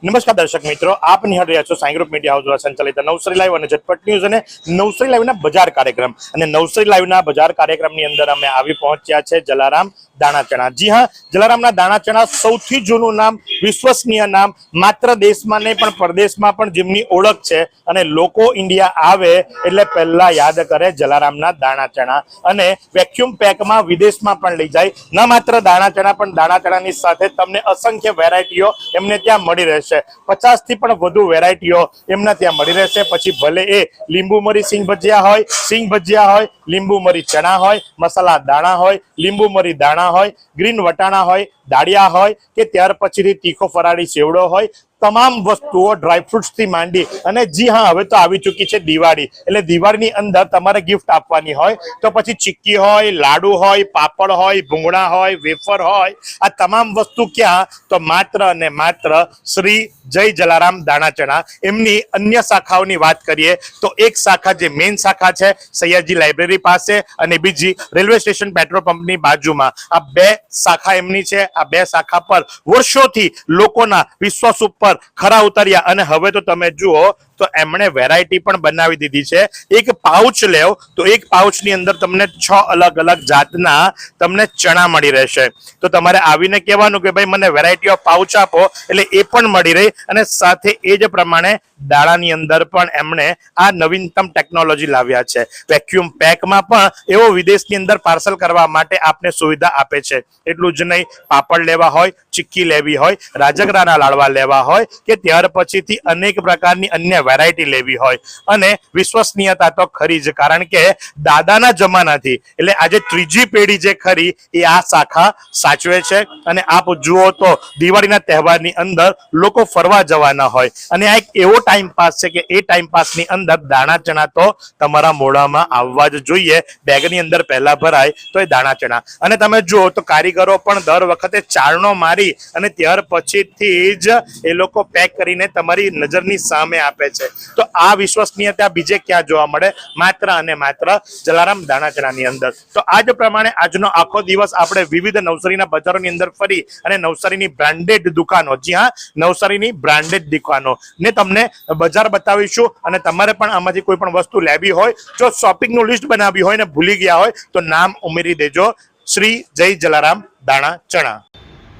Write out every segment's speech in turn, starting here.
નમસ્કાર દર્શક મિત્રો, આપ નિહાળી રહ્યા છો સાઈ ગ્રુપ મીડિયા હાઉસ દ્વારા સંચાલિત નવસારી લાઈવ અને ઝટપટ ન્યૂઝ અને નવસારી લાઈવના બજાર કાર્યક્રમ. અને નવસારી લાઈવના બજાર કાર્યક્રમની અંદર અમે આવી પહોંચ્યા છે જલારામ દાણા ચણા. જી હા, જલારામના દાણા ચણા સૌથી જૂનું નામ, વિશ્વસનીય નામ, માત્ર દેશમાં નહીં પણ પરદેશમાં પણ જેમની ઓળખ છે. અને લોકો ઇન્ડિયા આવે એટલે પહેલા યાદ કરે જલારામના દાણા ચણા. અને વેક્યુમ પેકમાં વિદેશમાં પણ લઈ જાય. ન માત્ર દાણા ચણા પણ દાણા ચણાની સાથે તમને અસંખ્ય વેરાયટીઓ એમને ત્યાં મળી રહેશે. 50 થી પણ વધુ વેરાયટીઓ એમના ત્યાં મળી રહેશે. પછી ભલે એ લીંબુ મરી સિંગ ભજીયા હોય, સિંગ ભજીયા હોય, લીંબુ મરી ચણા હોય, મસાલા દાણા હોય, લીંબુ મરી દાણા હોય, ગ્રીન વટાણા હોય, દાળિયા હોય કે ત્યાર પછીથી તીખો ફરાળી સેવડો હોય, તમામ વસ્તુઓ ડ્રાયફ્રૂટ્સ થી માંડી. અને જી હા, હવે તો આવી ચૂકી છે દિવાળી, એટલે દિવાળીની અંદર તમારે ગિફ્ટ આપવાની હોય તો પછી ચીક્કી હોય, લાડુ હોય, પાપડ હોય, ભૂંગળા હોય, વેફર હોય, આ તમામ વસ્તુ ક્યાં તો માત્ર અને માત્ર શ્રી જય જલારામ દાણા ચણા. એમની અન્ય શાખાઓની વાત કરીએ તો એક શાખા જે મેઇન શાખા છે સૈયદજી લાઇબ્રેરી પાસે, અને બીજી રેલવે સ્ટેશન પેટ્રોલ પંપની બાજુમાં. આ બે શાખા એમની છે. આ બે શાખા પર વર્ષોથી લોકોના વિશ્વાસ ઉપર ખરા ઉતર્યા. અને હવે તો તમે જુઓ તો એમણે વેરાયટી પણ બનાવી દીધી છે. એક પાઉચ લેવ તો એક પાઉચની અંદર તમને 6 અલગ અલગ જાતના તમને ચણા મળી રહેશે. તો તમારે આવીને કહેવાનું કે ભાઈ મને વેરાયટી ઓફ પાઉચ આપો, એટલે એ પણ મળી રહે. અને સાથે એ જ પ્રમાણે દાણાની અંદર પણ એમણે આ નવીનતમ ટેકનોલોજી લાવ્યા છે. વેક્યુમ પેકમાં પણ એવો વિદેશની અંદર પાર્સલ કરવા માટે આપને સુવિધા આપે છે. એટલું જ નહીં, પાપડ લેવા હોય, ચીક્કી લેવી હોય, રાજગરાના લાડવા લેવા હોય કે ત્યાર પછીથી અનેક પ્રકારની અન્ય વેરાયટી લેવી હોય. અને વિશ્વસનીયતા તો ખરી જ, કારણ કે દાદાના જમાનાથી એટલે આજે ત્રીજી પેઢી જે ખરી એ આ શાખા સાચવે છે. અને આપ જુઓ તો દિવાળીના તહેવારની અંદર લોકો ફરવા જવાના હોય અને આ એક એવો ટાઈમ પાસ છે કે એ ટાઈમ પાસની અંદર દાણા ચણા તો તમારા મોઢામાં આવવા જ જોઈએ. બેગની અંદર પહેલા ભરાય તો એ દાણા ચણા. અને તમે જુઓ તો કારીગરો પણ દર વખતે ચારણો મારી અને ત્યાર પછીથી જ એ લોકો પેક કરીને તમારી નજરની સામે આપે છે. તો આ વિશ્વસનીયતા બીજે ક્યાં જોવા મળે? માત્ર અને માત્ર જલારામ દાણા ચણાની અંદર. તો આ જ પ્રમાણે આજનો આખો દિવસ આપણે વિવિધ નવસારીના બજારોની અંદર ફરી અને નવસારીની બ્રાન્ડેડ દુકાનો, જી હા, નવસારીની બ્રાન્ડેડ દુકાનો ને તમને બજાર બતાવીશું. અને તમારે પણ આમાંથી કોઈ પણ વસ્તુ લેવી હોય, જો શોપિંગનું લિસ્ટ બનાવી હોય ને ભૂલી ગયા હોય તો નામ ઉમેરી દેજો, શ્રી જય જલારામ દાણા ચણા.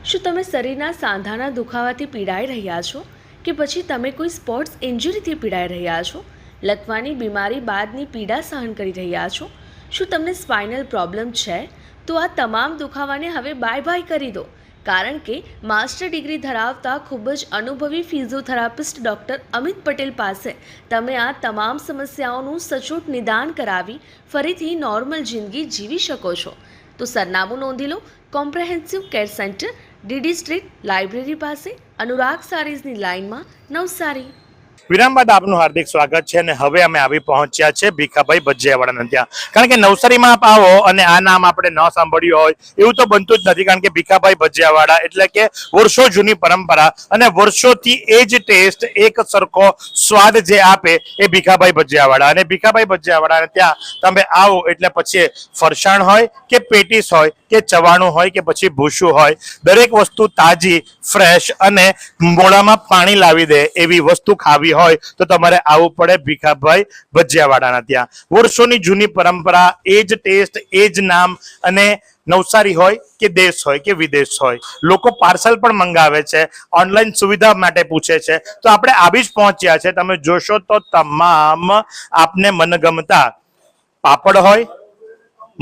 શું તમે શરીરના સાંધાના દુખાવાથી પીડાઈ રહ્યા છો કે પછી તમે કોઈ સ્પોર્ટ્સ ઇન્જરીથી પીડાઈ રહ્યા છો? લકવાની બીમારી બાદની પીડા સહન કરી રહ્યા છો? શું તમને સ્પાઇનલ પ્રોબ્લેમ છે? તો આ તમામ દુખાવાને હવે બાય બાય કરી દો, કારણ કે માસ્ટર ડિગ્રી ધરાવતા ખૂબ જ અનુભવી ફિઝિયોથેરાપિસ્ટ ડૉક્ટર અમિત પટેલ પાસે તમે આ તમામ સમસ્યાઓનું સચોટ નિદાન કરાવી ફરીથી નોર્મલ જિંદગી જીવી શકો છો. તો સરનામું નોંધી લો, comprehensive care centre, DD street, library પાસે, અનુરાગ સારીઝની લાઇનમાં, નવસારી. વિરામ બાદ આપનું હાર્દિક સ્વાગત છે. અને હવે અમે આવી પહોંચ્યા છે ભીખાભાઈ ભજીયાવાળાના ત્યાં. કારણ કે નવસારીમાં આપ આવો અને આ નામ આપણે ન સાંભળ્યું હોય એવું તો બનતું જ નથી. કારણ કે ભીખાભાઈ ભજીયાવાળા એટલે કે વર્ષો જૂની પરંપરા અને વર્ષોથી એ જ ટેસ્ટ, એક સરખો સ્વાદ જે આપે એ ભીખાભાઈ ભજીયાવાળા. અને ભીખાભાઈ ભજીયાવાળા ત્યાં તમે આવો એટલે પછી ફરસાણ હોય કે પેટીસ હોય કે ચવાણું હોય કે પછી ભૂસું હોય, દરેક વસ્તુ તાજી, ફ્રેશ અને મોઢામાં પાણી લાવી દે એવી વસ્તુ ખાવી હોય તો તમારે આવવું પડે ભીખાભાઈ ભજીયાવાળાના ત્યાં. વર્ષોની જૂની પરંપરા, એ જ ટેસ્ટ, એ જ નામ. અને નવસારી હોય કે દેશ હોય કે વિદેશ હોય, લોકો પાર્સલ પણ મંગાવે છે, ઓનલાઈન સુવિધા માટે પૂછે છે. તો આપણે આવી જ પહોંચ્યા છે. તમે જોશો તો તમામ આપને મનગમતા પાપડ હોય,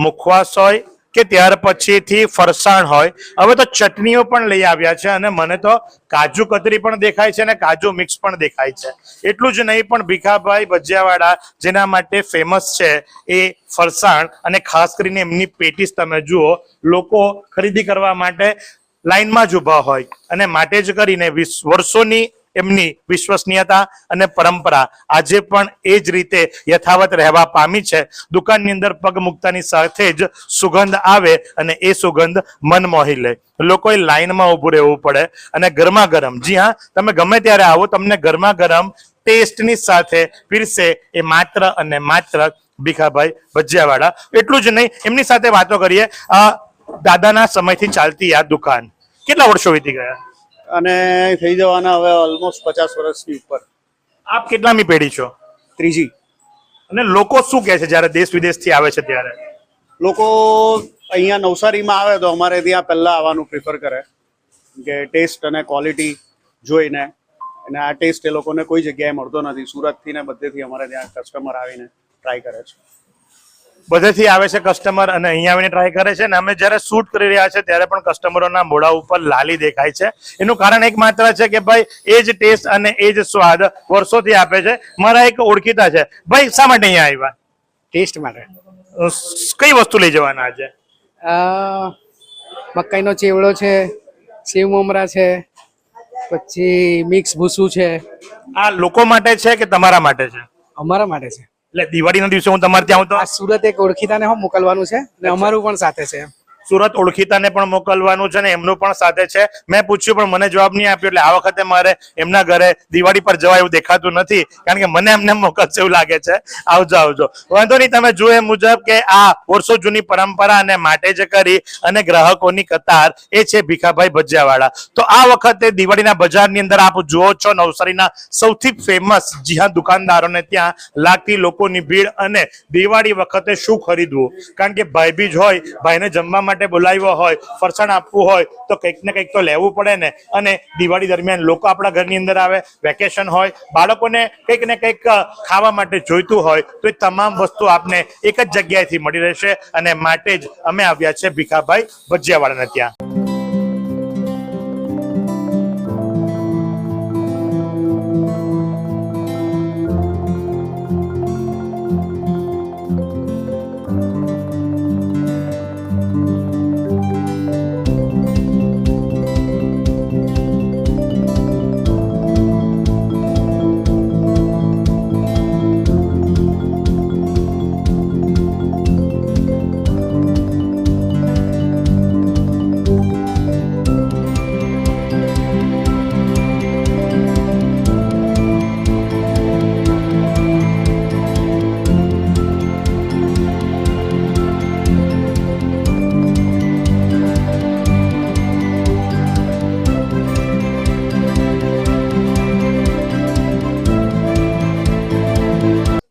મુખવાસ હોય કે ત્યાર પછીથી ફરસાણ હોય. હવે તો ચટણીઓ પણ લઈ આવ્યા છે અને મને તો કાજુ કતરી પણ દેખાય છે અને કાજુ મિક્સ પણ દેખાય છે. એટલું જ નહીં, પણ ભીખાભાઈ ભજીયાવાળા જેના માટે ફેમસ છે એ ફરસાણ અને ખાસ કરીને એમની પેટીસ તમે જુઓ, લોકો ખરીદી કરવા માટે લાઈનમાં જ ઊભા હોય. અને માટે જ કરીને વર્ષોની એમની વિશ્વસનીયતા અને પરંપરા આજે પણ એ જ રીતે યથાવત રહેવા પામી છે. દુકાનની અંદર પગ મૂકતાની સાથે જ સુગંધ આવે અને એ સુગંધ મન મોહી લે. લોકોએ લાઈનમાં ઊભું રહેવું પડે અને ગરમા ગરમ, જી હા, તમે ગમે ત્યારે આવો, તમને ગરમા ગરમ ટેસ્ટની સાથે પીરસે એ માત્ર અને માત્ર ભીખાભાઈ ભજીયાવાળા. એટલું જ નહીં, એમની સાથે વાતો કરીએ. દાદાના સમયથી ચાલતી આ દુકાન કેટલા વર્ષો વીતી ગયા? અને થઈ જવાના હવે ઓલમોસ્ટ 50 વર્ષની ઉપર. આપ કેટલામી પેઢી છો? ત્રીજી. અને લોકો શું કહે છે જ્યારે દેશ વિદેશથી આવે છે ત્યારે? લોકો અહીંયા નવસારીમાં આવે તો અમારે ત્યાં પહેલાં આવવાનું પ્રિફર કરે કે ટેસ્ટ અને ક્વોલિટી જોઈને. અને આ ટેસ્ટ એ લોકોને કોઈ જગ્યાએ મળતો નથી. સુરતથી ને બધેથી અમારે ત્યાં કસ્ટમર આવીને ટ્રાય કરે છે. બધેથી આવે છે કસ્ટમર અને અહીંયા આવીને ટ્રાય કરે છે. અને અમે જ્યારે શૂટ કરી રહ્યા છે ત્યારે પણ કસ્ટમરોના મોઢા ઉપર લાલી દેખાય છે. એનું કારણ એક માત્ર છે કે ભાઈ એ જ ટેસ્ટ અને એ જ સ્વાદ વર્ષોથી આપે છે. મારા એક ઓળખીતા છે. ભાઈ શા માટે અહીંયા આવ્યા? ટેસ્ટ માટે. કઈ વસ્તુ લઈ જવાના આજે? મકાઈનો ચેવડો છે, સેવ મમરા છે, પછી મિક્સ ભૂસું છે. આ લોકો માટે છે કે તમારા માટે છે? અમારા માટે છે. એટલે દિવાળીના દિવસે હું તમારે ત્યાં આવું આ સુરત એક ઓળખીતાને હો મોકલવાનું છે ને અમારું પણ સાથે છે. સુરત ઓળખીતાને પણ મોકલવાનું છે ને એમનું પણ સાથે છે. મેં પૂછ્યું પણ મને જવાબ નહીં આપ્યો. એટલે આ વખતે મારે એમના ઘરે દિવાળી પર જવા એવું દેખાતું નથી, કારણ કે મને એમને મોકલશે એવું લાગે છે. આવજો આવજો, વાંધો નહીં. તમે જુઓ એ મુજબ કે આ વર્ષો જૂની પરંપરા અને માટે જ કરી અને ગ્રાહકોની કતાર એ છે ભીખાભાઈ ભજીયાવાળા. તો આ વખતે દિવાળીના બજારની અંદર આપ જુઓ છો નવસારીના સૌથી ફેમસ, જી હા, દુકાનદારોને ત્યાં લાગતી લોકોની ભીડ. અને દિવાળી વખતે શું ખરીદવું, કારણ કે ભાઈબીજ હોય, ભાઈને જમવા માટે બોલાવ્યો હોય, ફરસાણ આપવું હોય તો કંઈક ને કંઈક તો લેવું પડે ને. અને દિવાળી દરમિયાન લોકો આપણા ઘરની અંદર આવે, વેકેશન હોય, બાળકોને કંઈક ને કંઈક ખાવા માટે જોઈતું હોય, તો એ તમામ વસ્તુ આપને એક જ જગ્યાએથી મળી રહેશે. અને માટે જ અમે આવ્યા છે ભીખાભાઈ ભજીયાવાળાને ત્યાં.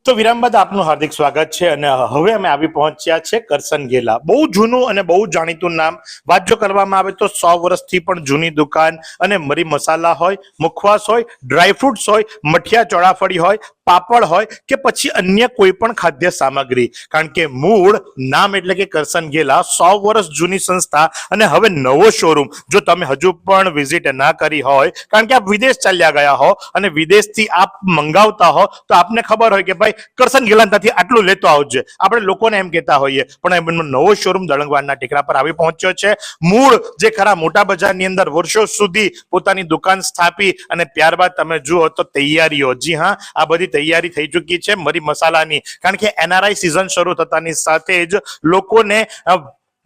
તો વિરામ બાદ આપનું હાર્દિક સ્વાગત છે. અને હવે અમે આવી પહોંચ્યા છે કરસન ગેલા. બહુ જૂનું અને બહુ જાણીતું નામ. વાત જો કરવામાં આવે તો 100 વર્ષથી પણ જૂની દુકાન. અને મરી મસાલા હોય, મુખવાસ હોય, ડ્રાયફ્રૂટ્સ હોય, મઠિયા ચોળાફળી હોય, પાપડ હોય કે પછી અન્ય કોઈ પણ ખાદ્ય સામગ્રી. કારણ કે મૂળ નામ એટલે કે કરસન ગેલા 100 વર્ષ જૂની સંસ્થા. અને હવે નવો શોરૂમ જો તમે હજુ પણ વિઝિટ ના કરી હોય, કારણ કે આપ વિદેશ ચાલ્યા ગયા હો અને વિદેશથી આપ મંગાવતા હો, તો આપને ખબર હોય કે ભાઈ કરસન ગેલા ત્યાંથી આટલું લેતો આવજે, આપણે લોકોને એમ કહેતા હોઈએ. પણ એમનો નવો શોરૂમ દળંગવાડના ટેકરા પર આવી પહોંચ્યો છે. મૂળ જે ખરા મોટા બજારની અંદર વર્ષો સુધી પોતાની દુકાન સ્થાપી અને ત્યારબાદ તમે જુઓ તો તૈયારીઓ, જી હા, આ બધી તૈયારી થઈ ચૂકી છે મરી મસાલાની. કારણ કે NRI સિઝન શરૂ થતાની સાથે જ લોકોને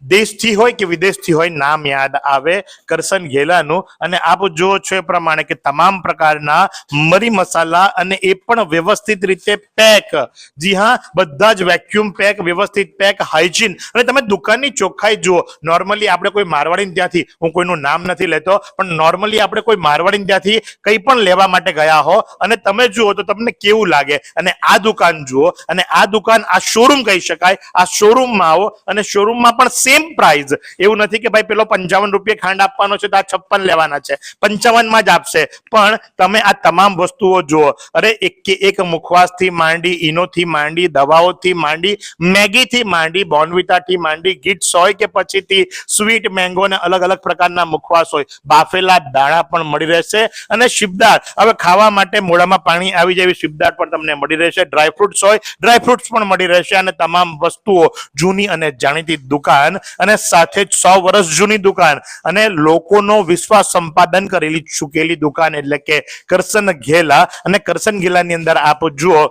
દેશથી હોય કે વિદેશથી હોય નામ યાદ આવે કરસન ગેલાનું. અને આપ જુઓ છો એ પ્રમાણે કે તમામ પ્રકારના મરી મસાલા અને એ પણ વ્યવસ્થિત રીતે પેક. જી હા, બધા જ વેક્યુમ પેક, વ્યવસ્થિત પેક, હાઇજીન. અને તમે દુકાનની ચોખ્ખાઈ જુઓ. નોર્મલી આપણે કોઈ મારવાડી ત્યાંથી, હું કોઈનું નામ નથી લેતો, પણ નોર્મલી આપણે કોઈ મારવાડી ત્યાંથી કંઈ પણ લેવા માટે ગયા હો અને તમે જુઓ તો તમને કેવું લાગે. અને આ દુકાન જુઓ, અને આ દુકાન, આ શોરૂમ કહી શકાય. આ શોરૂમમાં આવો અને શોરૂમમાં પણ સેમ પ્રાઇસ. એવું નથી કે ભાઈ પેલો 55 રૂપિયા ખાંડ આપવાનો છે તો આ 56 લેવાના છે, 55 માં જ આપશે. પણ તમે આ તમામ વસ્તુઓ જુઓ. અરે એક કે એક મુખવાસથી માંડી, ઈનોથી માંડી, દવાઓથી માંડી, મેગીથી માંડી, બોર્નવિટાથી માંડી, ગિટ્સ હોય કે પછીથી સ્વીટ મેંગો ને અલગ અલગ પ્રકારના મુખવાસ હોય, બાફેલા દાણા પણ મળી રહેશે. અને શિબદાર, હવે ખાવા માટે મોઢામાં પાણી આવી જાય એવી શિબદાર પણ તમને મળી રહેશે. ડ્રાયફ્રૂટ્સ હોય, ડ્રાયફ્રૂટ્સ પણ મળી રહેશે. અને તમામ વસ્તુઓ જૂની અને જાણીતી દુકાન. અને સાથે જ 100 વર્ષ જૂની દુકાન અને લોકોનો વિશ્વાસ સંપાદન કરેલી ચૂકેલી દુકાન એટલે કે કરસન ગેલા. અને કરસન ગેલાની અંદર આપ જુઓ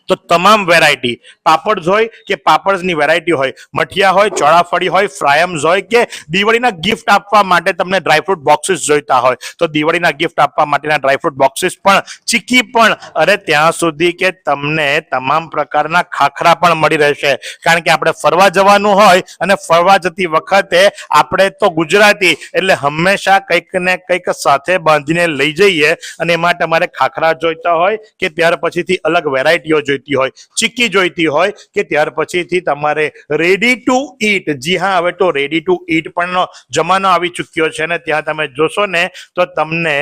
તો તમામ વેરાયટી પાપડ હોય કે પાપડની વેરાયટી હોય, મઠિયા હોય, ચોળાફળી હોય, ફ્રાયમ્સ હોય કે દિવાળીના ગિફ્ટ આપવા માટે તમને ડ્રાયફ્રૂટ બોક્સિસ જોઈતા હોય તો દિવાળીના ગિફ્ટ આપવા માટેના ડ્રાયફ્રૂટ બોક્સિસ પણ, ચીકી પણ, અરે ત્યાં સુધી કે તમને તમામ પ્રકારના ખાખરા પણ મળી રહેશે. કારણ કે આપણે ફરવા જવાનું હોય અને ફરવા જતી વખતે આપણે તો ગુજરાતી એટલે હંમેશા કંઈક ને કંઈક સાથે બાંધીને લઈ જઈએ અને એમાં તમારે ખાખરા જોઈતા હોય કે ત્યાર પછીથી અલગ વેરાયટીઓ જોઈતી હોય, ચીક્કી જોઈતી હોય કે ત્યાર પછીથી તમારે રેડી ટુ ઈટ, જી હા હવે તો રેડી ટુ ઈટ પણ જમાનો આવી ચૂક્યો છે ને ત્યાં તમે જોશો ને તો તમને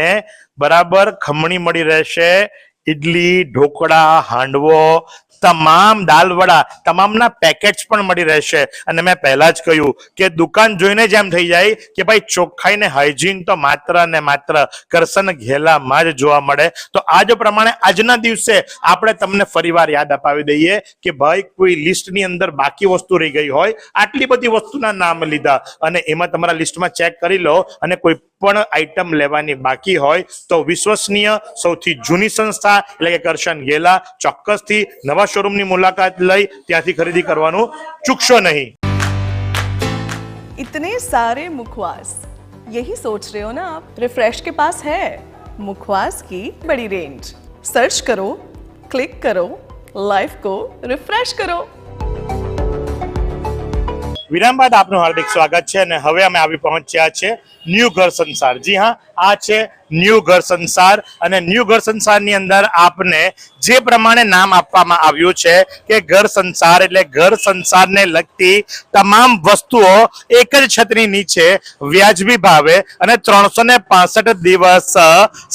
બરાબર ખમણી મળી રહેશે, ઇડલી, ઢોકળા, હાંડવો, તમામ દાલ વડા, તમામના પેકેટ્સ પણ મળી રહેશે. અને મેં પહેલા જ કહ્યું કે દુકાન જોઈને જ એમ થઈ જાય કે ભાઈ ચોખ્ખાઈ ને હાઇજીન તો માત્ર ને માત્ર કરસન ઘેલામાં જ જોવા મળે. તો આજ પ્રમાણે આજના દિવસે આપણે તમને ફરીવાર યાદ અપાવી દઈએ કે ભાઈ કોઈ લિસ્ટની અંદર બાકી વસ્તુ રહી ગઈ હોય, આટલી બધી વસ્તુના નામ લીધા અને એમાં તમારા લિસ્ટમાં ચેક કરી લો અને કોઈ પણ આઈટમ લેવાની બાકી હોય તો વિશ્વસનીય સૌથી જૂની સંસ્થા એટલે કે કરશન ઘેલા ચોક્કસથી નવા શોરૂમની મુલાકાત લઈ ત્યાંથી ખરીદી કરવાનું ચૂકશો નહીં. इतने सारे मुखवास, यही सोच रहे हो ना आप? रिफ्रेश के पास है मुखवास की बड़ी रेंज. सर्च करो, क्लिक करो, लाइफ को रिफ्रेश करो. વિરામ બાદ આપનું હાર્દિક સ્વાગત છે અને હવે અમે આવી પહોંચ્યા છે ન્યૂ ઘર સંસાર. જી હા, આ છે ન્યૂ ઘર સંસાર અને ન્યૂ ઘર સંસારની અંદર આપને જે પ્રમાણે નામ આપવામાં આવ્યું છે કે ઘર સંસાર એટલે ઘર સંસારને લગતી તમામ વસ્તુઓ એક જ છતની નીચે વ્યાજબી ભાવે અને 365 દિવસ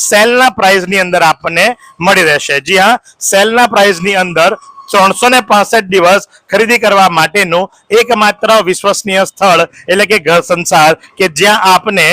સેલના પ્રાઇઝની અંદર આપણને મળી રહેશે. જી હા, સેલના પ્રાઇઝની અંદર 365 દિવસ ખરીદી કરવા માટેનું એકમાત્ર વિશ્વસનીય સ્થળ એટલે કે ઘર સંસાર કે જ્યાં આપને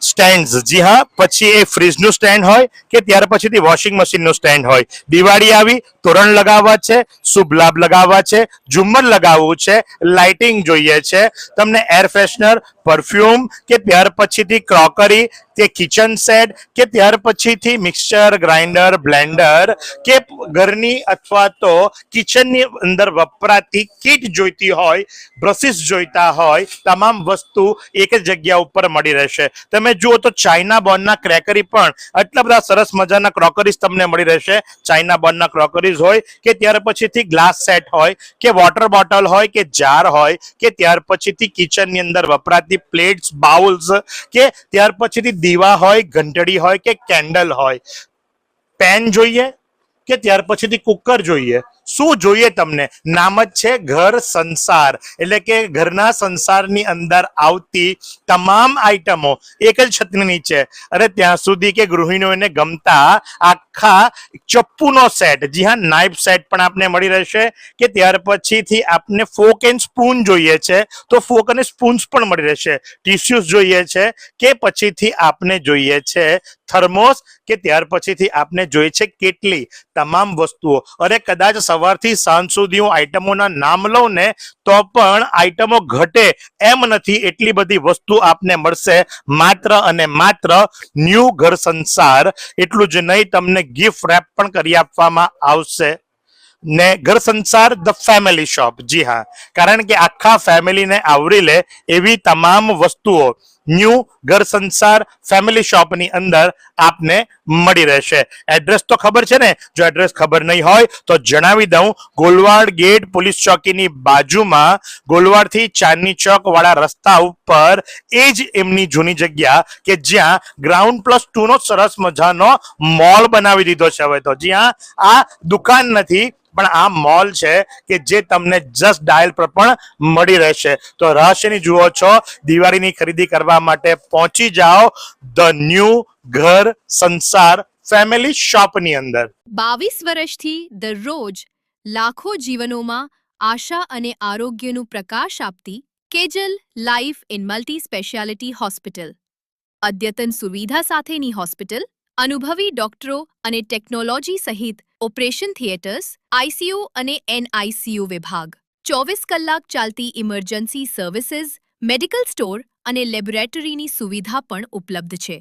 સ્ટેન્ડ, જી હા, પછી એ ફ્રીજનું સ્ટેન્ડ હોય કે ત્યાર પછીથી વોશિંગ મશીનનું સ્ટેન્ડ હોય, દિવાળી આવી, તોરણ લગાવવા છે, શુભ લાભ લગાવવા છે, ઝુમ્મર લગાવવું છે, લાઇટિંગ જોઈએ છે, તમને એર ફ્રેશનર, પરફ્યુમ કે ત્યાર પછીથી ક્રોકરી કે કિચન સેટ કે ત્યાર પછીથી મિક્સચર, ગ્રાઇન્ડર, બ્લેન્ડર કે ઘરની અથવા તો કિચનની અંદર વપરાતી કીટ જોઈતી હોય, બ્રશિસ જોઈતા હોય, તમામ વસ્તુ એક જ જગ્યા ઉપર મળી રહેશે. તમે જુઓ તો ચાઇના બોર્નના ક્રેકરી પણ આટલા બધા સરસ મજાના ક્રોકરીઝ તમને મળી રહેશે. ચાઇના બોર્નના ક્રોકરીઝ હોય કે ત્યાર પછીથી ગ્લાસ સેટ હોય કે વોટર બોટલ હોય કે જાર હોય કે ત્યાર પછીથી કિચનની અંદર વપરાતી પ્લેટ્સ, બાઉલ્સ કે ત્યાર પછીથી દીવા હોય, ઘંટડી હોય કે કેન્ડલ હોય, પેન જોઈએ કે ત્યાર પછીથી કુકર જોઈએ, શું જોઈએ તમને? નામ જ છે ઘર સંસાર એટલે કે ઘરના સંસારની અંદર આવતી તમામ આઈટમો એક જ છતની નીચે. અરે ત્યાં સુધી કે ગૃહિણીઓને ગમતા આખા ચપ્પુનો સેટ, જી હા, નાઇફ સેટ પણ આપને મળી રહેશે કે ત્યાર પછીથી આપને ફોક એન્ડ સ્પૂન જોઈએ છે તો ફોક અને સ્પૂન્સ પણ મળી રહેશે, ટિશ્યુઝ જોઈએ છે કે પછીથી આપને જોઈએ છે થર્મોસ કે ત્યાર પછીથી આપને જોઈએ છે કેટલી, તમામ વસ્તુઓ. અરે કદાચ સવારથી સાંજ સુધી હું આઈટમોના નામ લઉં ને તો પણ આઈટમો ઘટે એમ નથી, એટલી બધી વસ્તુ આપને મળશે માત્ર અને માત્ર ન્યૂ ઘર સંસાર. એટલું જ નહીં, તમને ગિફ્ટ રેપ પણ કરી આપવામાં આવશે ને ઘર સંસાર ધ ફેમિલી શોપ. જી હા, કારણ કે આખા ફેમિલીને આવરી લે એવી તમામ વસ્તુઓ ન્યૂ ઘર સંસાર ફેમિલી શોપની અંદર આપને મળી રહેશે. એડ્રેસ તો ખબર છે ને? જો એડ્રેસ ખબર નહીં હોય તો જણાવી દઉં. ગોલવાડ ગેટ પોલીસ ચોકીની બાજુમાં ગોલવાડથી ચાંદની ચોક વાળા રસ્તા ઉપર એ જ એમની જૂની જગ્યા કે જ્યાં GR+2 નો સરસ મજાનો મોલ બનાવી દીધો છે હવે તો. જ્યાં આ દુકાન નથી પણ આ મોલ છે કે જે તમને જસ્ટ ડાયલ પર પણ મળી રહેશે. તો રહસ્યની જુઓ છો, દિવાળીની ખરીદી કરવા માટે પહોંચી જાઓ ધ ન્યૂ ઘર સંસાર ફેમિલી શોપની અંદર. 22 વર્ષથી દરરોજ લાખો જીવનોમાં આશા અને આરોગ્યનું પ્રકાશ આપતી કેજલ life in multi speciality hospital. અદ્યતન સુવિધા સાથેની હોસ્પિટલ, અનુભવી ડોક્ટરો અને ટેકનોલોજી સહિત ઓપરેશન થિયેટર્સ, આઈસીયુ અને એનઆઈસીયુ વિભાગ, 24 કલાક ચાલતી ઇમરજન્સી સર્વિસીસ, મેડિકલ સ્ટોર અને લેબોરેટરીની સુવિધા પણ ઉપલબ્ધ છે.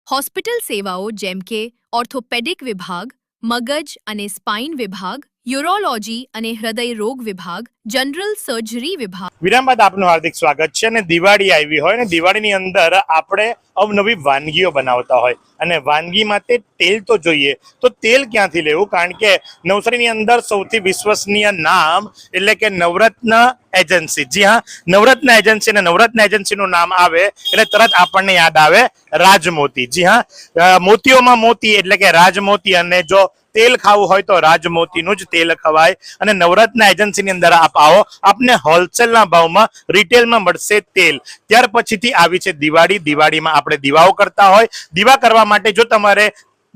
હોસ્પિટલ સેવાઓ જેમ કે ઓર્થોપેડિક વિભાગ, મગજ અને સ્પાઇન વિભાગ, યુરોલોજી અને હૃદય રોગ વિભાગ, જનરલ સર્જરી વિભાગ. વિરામ બાદ આપનું હાર્દિક સ્વાગત છે. અને દિવાળી આવી હોય ને દિવાળીની અંદર આપણે અવનવી વાનગીઓ બનાવતા હોય અને વાનગી માટે તેલ તો જોઈએ. તો તેલ ક્યાંથી લેવું? કારણ કે નવસારીની અંદર સૌથી વિશ્વસનીય નામ એટલે કે નવરત્ન એજન્સી. જી હા, નવરત્ન એજન્સી. અને નવરત્ન એજન્સીનું નામ આવે એટલે તરત આપણને યાદ આવે રાજમોતી. જી હા, મોતીઓમાં મોતી એટલે કે રાજમોતી. અને જો તેલ ખાવું હોય તો રાજમોતીનું જ તેલ ખવાય. અને નવરત્ન એજન્સીની અંદર આપ આવો, આપને હોલસેલના ભાવમાં રિટેલમાં મળશે તેલ. ત્યાર પછીથી આવી છે દિવાળી. દિવાળીમાં આપણે દીવાઓ કરતા હોય. દીવા કરવા માટે જો તમારે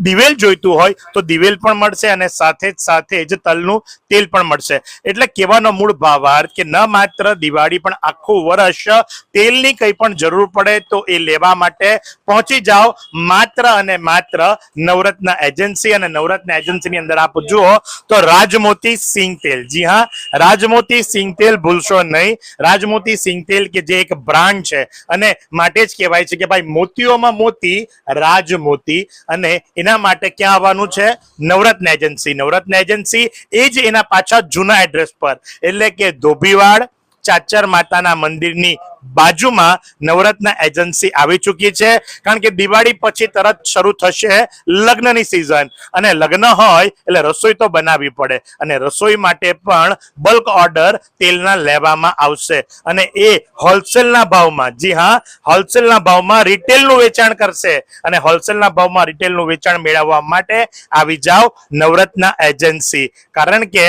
દિવેલ જોઈતું હોય તો દિવેલ પણ મળશે અને સાથે જ તલનું તેલ પણ મળશે. એટલે કહેવાનો મૂળ ભાવાર્થ કે ન માત્ર દિવાળી પણ આખું વર્ષ તેલની કંઈ પણ જરૂર પડે તો એ લેવા માટે પહોંચી જાઓ માત્ર અને માત્ર નવરત્ન એજન્સી. અને નવરત્ન એજન્સીની અંદર આપ જુઓ તો રાજમોતી સિંગ તેલ. જી હા, રાજમોતી સિંગ તેલ ભૂલશો નહીં. રાજમોતી સિંગ તેલ કે જે એક બ્રાન્ડ છે અને માટે જ કહેવાય છે કે ભાઈ મોતીઓમાં મોતી રાજમોતી. અને એના માટે ક્યાં આવવાનું છે? નવરત્ન એજન્સી. નવરત્ન એજન્સી એ જ એના પાછા જૂના એડ્રેસ પર એટલે કે ધોબીવાડ ચાચર માતાના મંદિરની બાજુમાં નવરત્ન એજન્સી આવી ચૂકી છે. કારણ કે દિવાળી પછી તરત શરૂ થશે લગ્નની સિઝન અને લગ્ન હોય એટલે રસોઈ તો બનાવવી પડે અને રસોઈ માટે પણ બલ્ક ઓર્ડર તેલના લેવામાં આવશે અને એ હોલસેલના ભાવમાં. જી હા, હોલસેલના ભાવમાં રિટેલનું વેચાણ કરશે. અને હોલસેલના ભાવમાં રિટેલનું વેચાણ મેળવવા માટે આવી જાઓ નવરત્ન એજન્સી. કારણ કે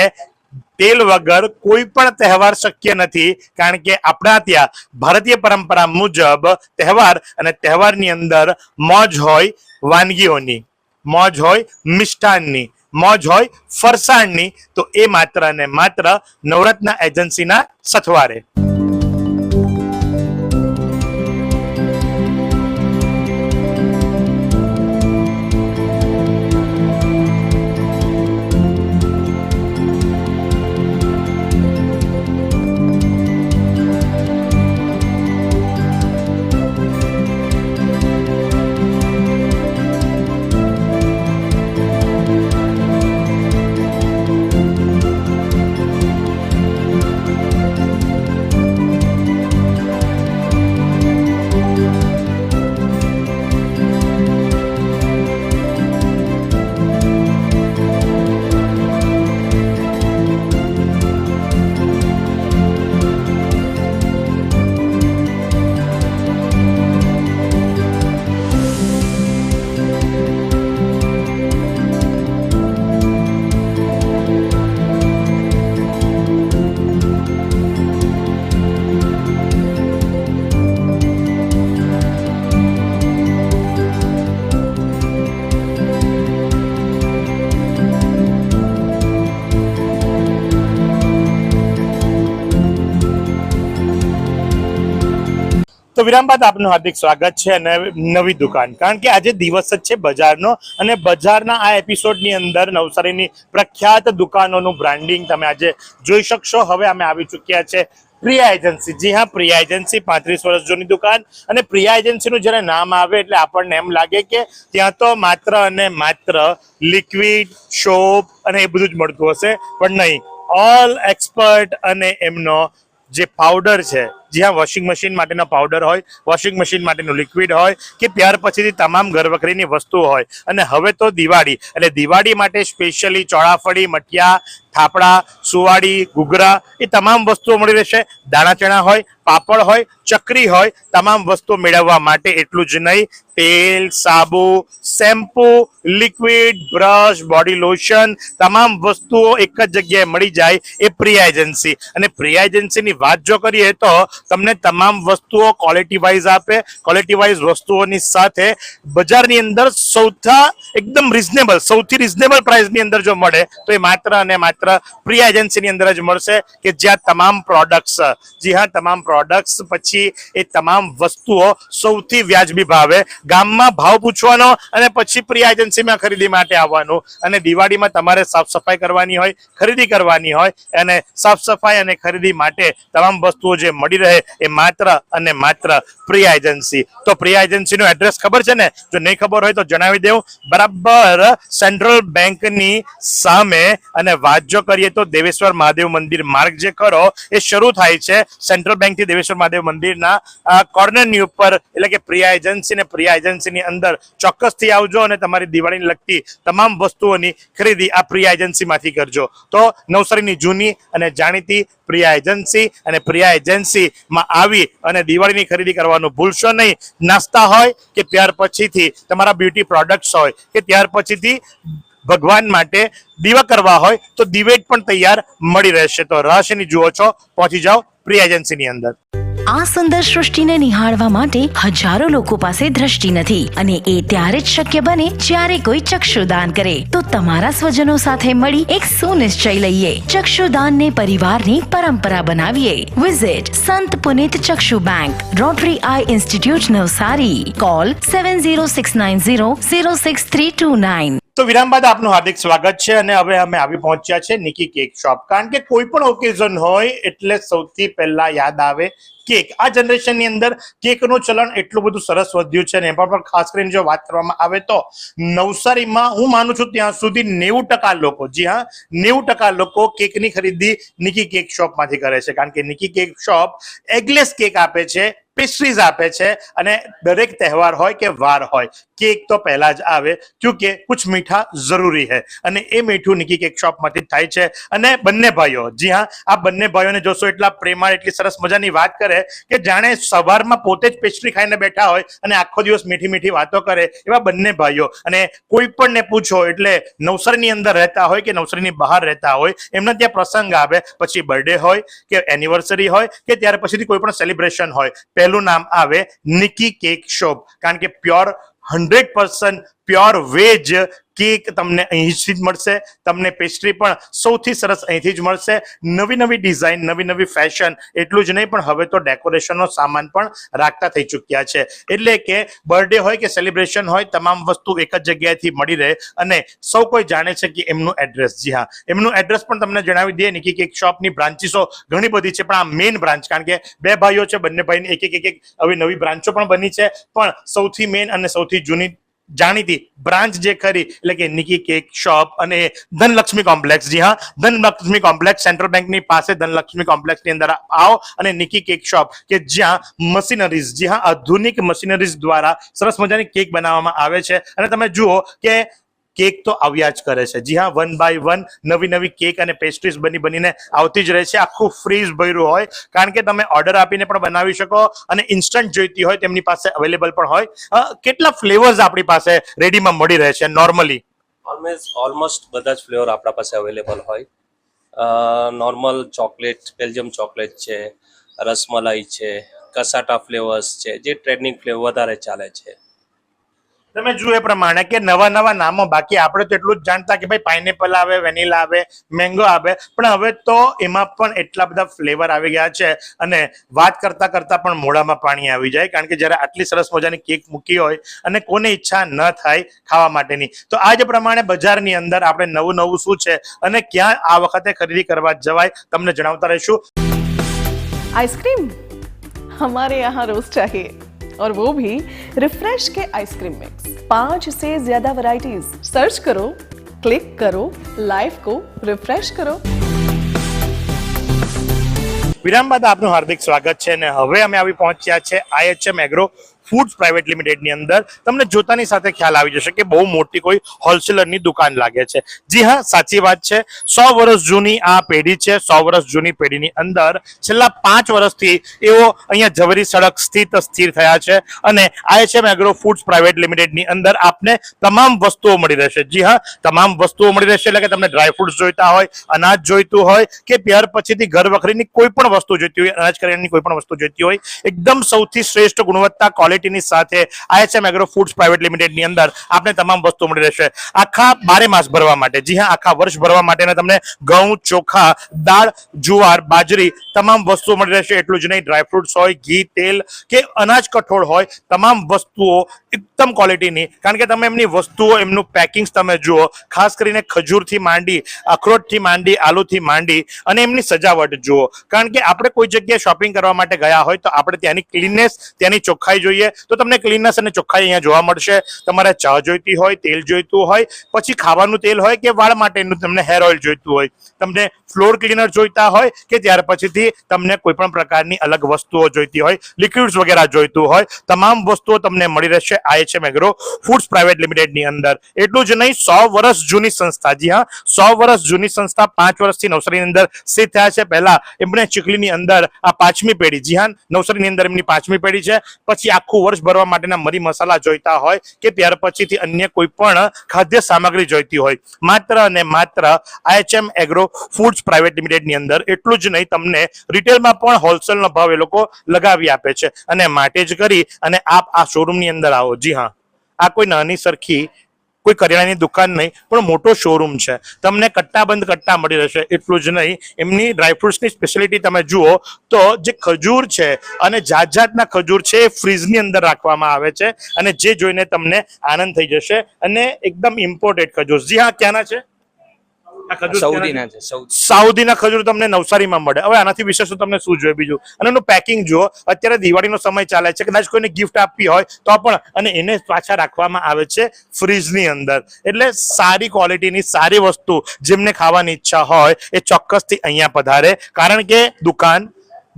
તેલ વગર કોઈ પણ તહેવાર શક્ય નથી. કારણ કે આપણા ત્યાં ભારતીય પરંપરા મુજબ તહેવાર અને તહેવારની અંદર મોજ હોય વાનગીઓની, મોજ હોય મિષ્ટાનની, મોજ હોય ફરસાણની. તો એ માત્ર અને માત્ર નવરત્ન એજન્સીના સથવારે. તો વિરામ બાદ આપનું હાર્દિક સ્વાગત છે અને નવી દુકાન. કારણ કે આજે દિવસ જ છે બજારનો અને બજારના આ એપિસોડની અંદર નવસારીની પ્રખ્યાત દુકાનોનું બ્રાન્ડિંગ તમે આજે જોઈ શકશો. હવે અમે આવી ચૂક્યા છે પ્રિયા એજન્સી. જી હા, પ્રિયા એજન્સી 35 વર્ષ જૂની દુકાન. અને પ્રિયા એજન્સીનું જ્યારે નામ આવે એટલે આપણને એમ લાગે કે ત્યાં તો માત્ર અને માત્ર લિક્વિડ, શોપ અને એ બધું જ મળતું હશે, પણ નહીં. ઓલ એક્સપર્ટ અને એમનો જે પાવડર છે, જી હા, વોશિંગ મશીન માટેનો પાવડર હોય, વોશિંગ મશીન માટેનું લિક્વિડ હોય કે ત્યાર પછીથી તમામ ઘરવખરીની વસ્તુઓ હોય. અને હવે તો દિવાળી એટલે દિવાળી માટે સ્પેશિયલી ચોળાફળી, મઠિયા, થાપડા, સુવાડી, ઘૂઘરા એ તમામ વસ્તુઓ મળી રહેશે. દાણા ચણા હોય, પાપડ હોય, ચકરી હોય, તમામ વસ્તુઓ મેળવવા માટે એટલું જ નહીં, તેલ, સાબુ, shampoo, liquid, brush, body lotion, તમામ વસ્તુઓ એક જ જગ્યાએ મળી જાય એ પ્રિયા એજન્સી. અને પ્રિયા એજન્સીની વાત જો કરીએ તો તમને તમામ વસ્તુઓ ક્વોલિટી વાઇઝ આપે. ક્વોલિટી વાઇઝ વસ્તુઓની સાથે બજારની અંદર એકદમ રિઝનેબલ, સૌથી રિઝનેબલ પ્રાઇસની અંદર જો મળે તો એ માત્ર અને માત્ર પ્રિયા એજન્સીની અંદર જ મળશે કે જ્યાં તમામ પ્રોડક્ટ્સ, જી હા, તમામ પ્રોડક્ટ્સ પછી એ તમામ વસ્તુઓ સૌથી વ્યાજબી ભાવે. ગામમાં ભાવ પૂછવાનો અને પછી પ્રિયા એજન્સીમાં ખરીદી માટે આવવાનું. અને દિવાળીમાં તમારે સાફ સફાઈ કરવાની હોય, ખરીદી કરવાની હોય અને સાફ સફાઈ અને ખરીદી માટે તમામ વસ્તુઓ જે મળી રહે છે એ માત્ર અને માત્ર પ્રિયા એજન્સી. તો પ્રિયા એજન્સીનું એડ્રેસ ખબર છે ને? જો નહીં ખબર હોય તો જણાવી દઉં. બરાબર સેન્ટ્રલ બેંકની સામે, અને વાત જો કરીએ તો દેવેશ્વર મહાદેવ મંદિર માર્ગ જે ખરો એ શરૂ થાય છે સેન્ટ્રલ બેંક થી દેવેશ્વર મહાદેવ મંદિરના કોર્નરની ઉપર, એટલે કે પ્રિયા એજન્સી. ને પ્રિયા એજન્સીની અંદર ચોક્કસથી આવજો અને તમારી દિવાળીને લગતી તમામ વસ્તુઓની ખરીદી આ પ્રિયા એજન્સીમાંથી કરજો. તો નવસારીની જૂની અને જાણીતી પ્રિયા એજન્સી, અને પ્રિયા એજન્સીમાં આવી અને દિવાળીની ખરીદી કરવાનું ભૂલશો નહીં. નાસ્તા હોય કે ત્યાર પછીથી તમારા બ્યુટી પ્રોડક્ટ્સ હોય કે ત્યાર પછીથી ભગવાન માટે દીવા કરવા હોય તો દિવેટ પણ તૈયાર મળી રહેશે. તો રાશિની જુઓ છો, પહોંચી જાઓ પ્રિયા એજન્સીની અંદર. આ સુંદર સૃષ્ટિને નિહાળવા માટે હજારો લોકો પાસે દ્રષ્ટિ નથી, અને એ ત્યારે જ શક્ય બને જ્યારે કોઈ ચક્ષુદાન કરે. તો તમારા સ્વજનો સાથે મળી એક સુનિશ્ચય લઈએ, ચક્ષુદાનને પરિવારની પરંપરા બનાવીએ. Visit Sant Punit Chakshu bank, rotary eye institute Navsari. Call 7069006329. તો વિરામ બાદ આપનું હાર્દિક સ્વાગત છે. અને હવે અમે આવી પહોંચ્યા છે નિકી કેક શોપ. કારણ કે કોઈ પણ ઓકેઝન હોય એટલે સૌથી પહેલા યાદ આવે કેક. આ જનરેશનની અંદર કેકનું ચલણ એટલું બધું સરસ વધ્યું છે ને એમાં પણ ખાસ કરીને જો વાત કરવામાં આવે તો નવસારીમાં હું માનું છું ત્યાં સુધી 90% લોકો, જી હા 90% લોકો કેકની ખરીદી નિકી કેક શોપમાંથી કરે છે. કારણ કે Niki cake shop eggless cake આપે છે, પેસ્ટ્રીઝ આપે છે, અને દરેક તહેવાર હોય કે વાર હોય કેક તો પહેલા જ આવે, ક્યોંકि કુછ મીઠા જરૂરી है. અને એ મીઠું નિકી કેક શોપમાંથી થાય છે. અને બંને ભાઈઓ, જી હા આ બંને ભાઈઓને જોશો એટલા પ્રેમાળ, એટલી સરસ મજાની વાત કરે કે જાણે સવારમાં પોતે જ પેસ્ટ્રી ખાઈને બેઠા હોય અને આખો દિવસ મીઠી મીઠી વાતો કરે, એવા બંને ભાઈઓ. અને કોઈ પણ ને પૂછો એટલે નવસારીની અંદર રહેતા હોય કે નવસારીની બહાર રહેતા હોય, એમના ત્યાં પ્રસંગ આવે, પછી બર્થડે હોય કે એનિવર્સરી હોય કે ત્યાર પછીથી કોઈ પણ સેલિબ્રેશન હોય, પહેલું નામ આવે નિકી કેક શોપ. કારણ કે પ્યોર 100% પ્યોર વેજ કેક તમને અહીંથી જ મળશે. તમને પેસ્ટ્રી પણ સૌથી સરસ અહીંથી જ મળશે. નવી નવી ડિઝાઇન, નવી નવી ફેશન, એટલું જ નહીં પણ હવે તો ડેકોરેશનનો સામાન પણ રાખતા થઈ ચૂક્યા છે. એટલે કે બર્થડે હોય કે સેલિબ્રેશન હોય, તમામ વસ્તુ એક જ જગ્યાએથી મળી રહે. અને સૌ કોઈ જાણે છે કે એમનું એડ્રેસ, જી હા એમનું એડ્રેસ પણ તમને જણાવી દઈએ. નિકી કેક શોપની બ્રાન્ચીસો ઘણી બધી છે, પણ આ મેઇન બ્રાન્ચ, કારણ કે બે ભાઈઓ છે, બંને ભાઈની એક હવે નવી બ્રાન્ચો પણ બની છે, પણ સૌથી મેઇન અને સૌથી જૂની જાણીતી બ્રાન્ચ જે ખરી એટલે કે નિકી કેક શોપ અને ધનલક્ષ્મી કોમ્પ્લેક્સ. જી હા ધનલક્ષ્મી કોમ્પ્લેક્સ સેન્ટ્રલ બેંકની પાસે ધનલક્ષ્મી કોમ્પ્લેક્સની અંદર આવો અને નિકી કેક શોપ કે જ્યાં મશીનરીઝ, જી હા આધુનિક મશીનરીઝ દ્વારા સરસ મજાની કેક બનાવવામાં આવે છે. અને તમે જુઓ કે કેક તો આવ્યા જ કરે છે. જી હા 1 by 1 નવી નવી કેક અને પેસ્ટ્રીઝ બનીને આવતી જ રહે છે. આખું ફ્રીઝ ભર્યું હોય, કારણ કે તમે ઓર્ડર આપીને પણ બનાવી શકો અને ઇન્સ્ટન્ટ જોઈતી હોય તેમની પાસે અવેલેબલ પણ હોય. કેટલા ફ્લેવર્સ આપણી પાસે રેડીમાં મળી રહે છે નોર્મલી? ઓલમોસ્ટ બધા જ ફ્લેવર આપણા પાસે અવેલેબલ હોય. નોર્મલ ચોકલેટ, બેલ્જિયમ ચોકલેટ છે, રસમલાઈ છે, કસાટા ફ્લેવર્સ છે, જે ટ્રેન્ડિંગ ફ્લેવર વધારે ચાલે છે. તમે જુઓ એ પ્રમાણે કે નવા નવા નામો, બાકી આપણે તો એટલું જ જાણતા કે ભાઈ પાઇનેપલ આવે, વેનીલા આવે, મેંગો આવે, પણ હવે તો એમાં પણ એટલા બધા ફ્લેવર આવી ગયા છે અને વાત કરતા કરતા પણ મોઢામાં પાણી આવી જાય. કારણ કે જ્યારે આટલી સરસ મજાની કેક મૂકી હોય અને કોને ઈચ્છા ન થાય ખાવા માટેની. તો આ જ પ્રમાણે બજારની અંદર આપણે નવું નવું શું છે અને ક્યાં આ વખતે ખરીદી કરવા જવાય તમને જણાવતા રહીશું. आइसक्रीम हमारे यहाँ रोज चाहिए, और वो भी रिफ्रेश के आइसक्रीम मिक्स. 5 से ज्यादा वैरायटीज. सर्च करो, क्लिक करो, लाइफ को रिफ्रेश करो. વિરામ બાદ આપનું હાર્દિક સ્વાગત છે. અને હવે અમે આવી પહોંચ્યા છે IHM એગ્રો ફૂડ્સ પ્રાઇવેટ લિમિટેડની અંદર. તમને જોતાની સાથે ખ્યાલ આવી જશે કે બહુ મોટી કોઈ હોલસેલરની દુકાન લાગે છે. જી હા સાચી વાત છે. 100 વર્ષ જૂની આ પેઢી છે. 100 વર્ષ જૂની પેઢીની અંદર છેલ્લા 5 વર્ષથી એઓ અહીંયા ઝવેરી સડક સ્થિર થયા છે. અને IHM એગ્રો ફૂડ્સ પ્રાઇવેટ લિમિટેડની અંદર આપને તમામ વસ્તુઓ મળી રહેશે. જી હા તમામ વસ્તુઓ મળી રહેશે. એટલે કે તમને ડ્રાય ફ્રૂટ્સ જોઈતા હોય, અનાજ જોઈતું હોય કે ત્યાર પછીથી ઘર વખરીની કોઈ પણ વસ્તુ જોઈતી હોય, અનાજ કરિયાણાની કોઈ પણ વસ્તુ જોઈતી હોય, એકદમ સૌથી શ્રેષ્ઠ ગુણવત્તા ક્વોલિટીની સાથે IHM એગ્રો ફૂડ્સ પ્રાઇવેટ લિમિટેડની અંદર આપણે તમામ વસ્તુ મળી રહેશે. આખા 12 માસ ભરવા માટે, જી હા આખા વર્ષ ભરવા માટેના તમને ઘઉં, ચોખા, દાળ, જુવાર, બાજરી તમામ વસ્તુઓ મળી રહેશે. એટલું જ નહીં, ડ્રાય ફ્રૂટ્સ હોય, ઘી, તેલ કે અનાજ કઠોળ હોય, તમામ વસ્તુઓ ઉત્તમ ક્વોલિટીની, કારણ કે તમે એમની વસ્તુઓ, એમનું પેકિંગ્સ તમે જુઓ, ખાસ કરીને ખજૂરથી માંડી, અખરોટથી માંડી, આલુથી માંડી અને એમની સજાવટ જુઓ. કારણ કે આપણે કોઈ જગ્યાએ શોપિંગ કરવા માટે ગયા હોય તો આપણે ત્યાંની ક્લીનનેસ, ત્યાંની ચોખ્ખાઈ જોઈએ, તો તમને ક્લીનનેસ અને ચોખ્ખાઈ અહીંયા જોવા મળશે. તમારે ચા જોઈતી હોય, તેલ જોઈતું હોય, પછી ખાવાનું તેલ હોય કે વાળ માટેનું તમને હેર ઓઇલ જોઈતું હોય, તમને ફ્લોર ક્લીનર જોઈતા હોય કે ત્યાર પછીથી તમને કોઈ પણ પ્રકારની અલગ વસ્તુઓ જોઈતી હોય, લિક્વિડ્સ વગેરે જોઈતું હોય, તમામ વસ્તુઓ તમને મળી રહેશે IHM એગ્રો ફૂડ્સ પ્રાઇવેટ લિમિટેડની અંદર. એટલું જ નહીં, 100 વર્ષ જૂની સંસ્થા, જી હા 100 વર્ષ જૂની સંસ્થા, 5 વર્ષથી નવસારીની અંદર સ્થિત થયા છે. પહેલા એમણે ચીખલીની અંદર આ 5મી પેઢી, જી હા નવસારીની અંદર એમની 5મી પેઢી છે. પછી આખું વર્ષ ભરવા માટેના મરી મસાલા જોઈતા હોય કે ત્યાર પછીથી અન્ય કોઈ પણ ખાદ્ય સામગ્રી જોઈતી હોય, માત્ર અને માત્ર IHM એગ્રો ફૂડ્સ પ્રાઇવેટ લિમિટેડની અંદર. એટલું જ નહીં, તમને રિટેલમાં પણ હોલસેલનો ભાવ એ લોકો લગાવી આપે છે. અને માટે જ કરી અને આપ આ શોરૂમની અંદર આવો. જી હા, આ કોઈ નાની સરખી કોઈ કરિયાણાની દુકાન નહીં, પણ મોટો શોરૂમ છે. તમને કટ્ટાબંધ કટ્ટા મળી રહેશે. એટલું જ નહીં, એમની ડ્રાયફ્રૂટ્સની સ્પેશિયાલિટી તમે જુઓ તો જે ખજૂર છે અને જાત જાતના ખજૂર છે એ ફ્રીઝની અંદર રાખવામાં આવે છે, અને જે જોઈને તમને આનંદ થઈ જશે. અને એકદમ ઇમ્પોર્ટેડ ખજૂર. જી હા, ક્યાંના છે આ ખજૂર? સાઉદીના છે. સાઉદીના ખજૂર તમને નવસારીમાં મળે. હવે આનાથી વિશેષ તમને શું જોઈએ બીજું? અને એનું પેકિંગ જુઓ. અત્યારે દિવાળીનો સમય ચાલે છે, કદાચ કોઈને ગિફ્ટ આપવી હોય તો પણ, અને એને પાછા રાખવામાં આવે છે ફ્રીજની અંદર. એટલે સારી ક્વોલિટીની સારી વસ્તુ જેમને ખાવાની ઈચ્છા હોય એ ચોક્કસથી અહીંયા પધારે. કારણ કે